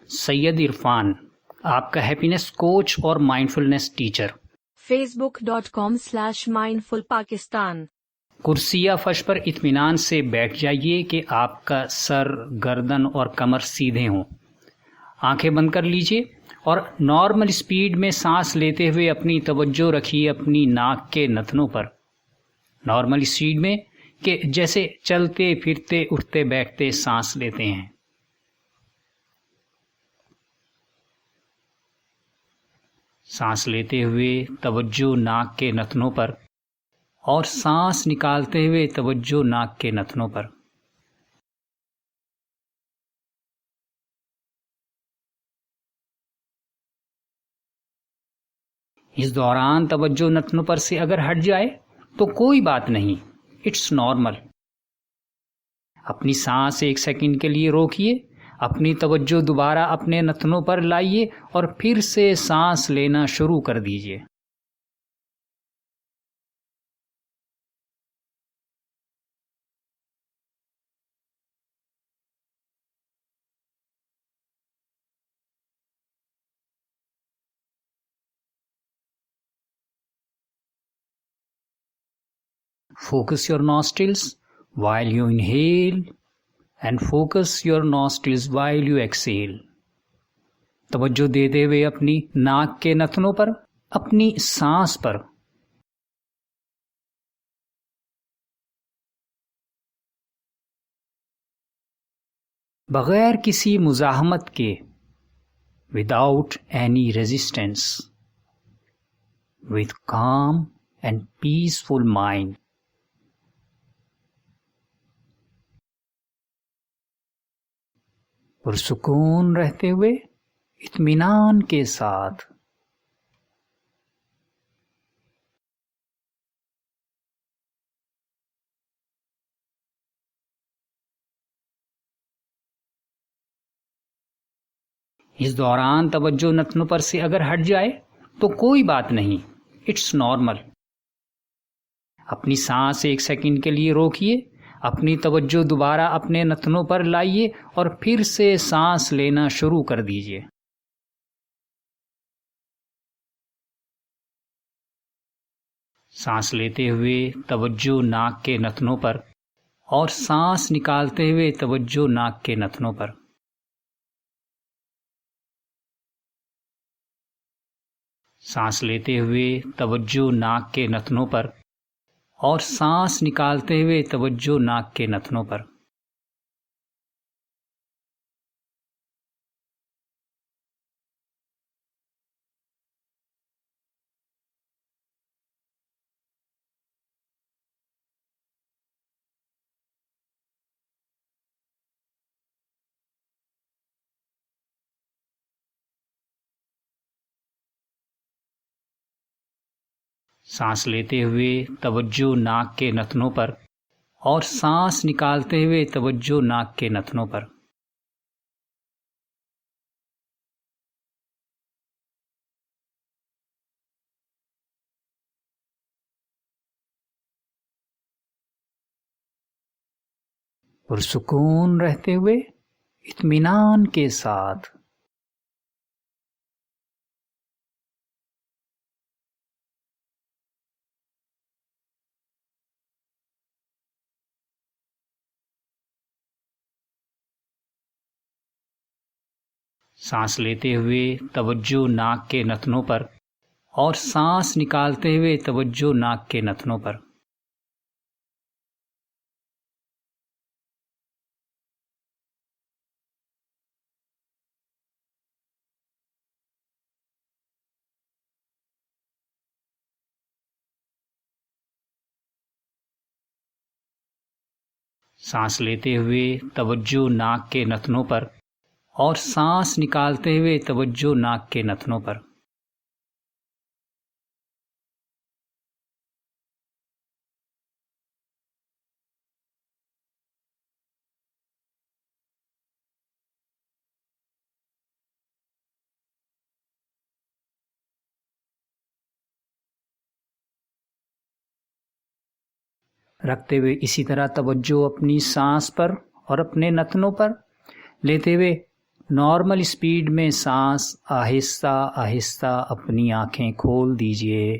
سید عرفان، آپ کا happiness coach اور مائنڈفلنس ٹیچر۔ facebook.com/mindfulpakistan۔ کرسی یا فرش پر اطمینان سے بیٹھ جائیے کہ آپ کا سر، گردن اور کمر سیدھے ہوں۔ آنکھیں بند کر لیجیے اور نارمل سپیڈ میں سانس لیتے ہوئے اپنی توجہ رکھیے اپنی ناک کے نتنوں پر۔ نارمل سپیڈ میں کہ جیسے چلتے پھرتے اٹھتے بیٹھتے سانس لیتے ہیں۔ سانس لیتے ہوئے توجہ ناک کے نتنوں پر اور سانس نکالتے ہوئے توجہ ناک کے نتنوں پر۔ اس دوران توجہ نتنوں پر سے اگر ہٹ جائے تو کوئی بات نہیں، اٹس نارمل۔ اپنی سانس 1 سیکنڈ کے لیے روکیے، اپنی توجہ دوبارہ اپنے نتنوں پر لائیے اور پھر سے سانس لینا شروع کر دیجیے۔ Focus your nostrils while you inhale and focus your nostrils while you exhale. توجہ دیتے ہوئے اپنی ناک کے نتنوں پر، اپنی سانس پر۔ بغیر کسی مزاحمت کے، without any resistance, with calm and peaceful mind. پرسکون رہتے ہوئے، اطمینان کے ساتھ۔ اس دوران توجہ نتنوں پر سے اگر ہٹ جائے تو کوئی بات نہیں، اٹس نارمل۔ اپنی سانس 1 سیکنڈ کے لیے روکیے، اپنی توجہ دوبارہ اپنے نتنوں پر لائیے اور پھر سے سانس لینا شروع کر دیجیے۔ سانس لیتے ہوئے توجہ ناک کے نتنوں پر اور سانس نکالتے ہوئے توجہ ناک کے نتنوں پر۔ سانس لیتے ہوئے توجہ ناک کے نتنوں پر اور سانس نکالتے ہوئے توجہ ناک کے نتنوں پر۔ سانس لیتے ہوئے توجہ ناک کے نتنوں پر اور سانس نکالتے ہوئے توجہ ناک کے نتنوں پر۔ پرسکون رہتے ہوئے، اطمینان کے ساتھ۔ سانس لیتے ہوئے توجہ ناک کے نتنوں پر اور سانس نکالتے ہوئے توجہ ناک کے نتنوں پر۔ سانس لیتے ہوئے توجہ ناک کے نتنوں پر اور سانس نکالتے ہوئے توجہ ناک کے نتنوں پر۔ رکھتے ہوئے اسی طرح توجہ اپنی سانس پر اور اپنے نتنوں پر، لیتے ہوئے نارمل اسپیڈ میں سانس آہستہ آہستہ اپنی آنکھیں کھول دیجئے.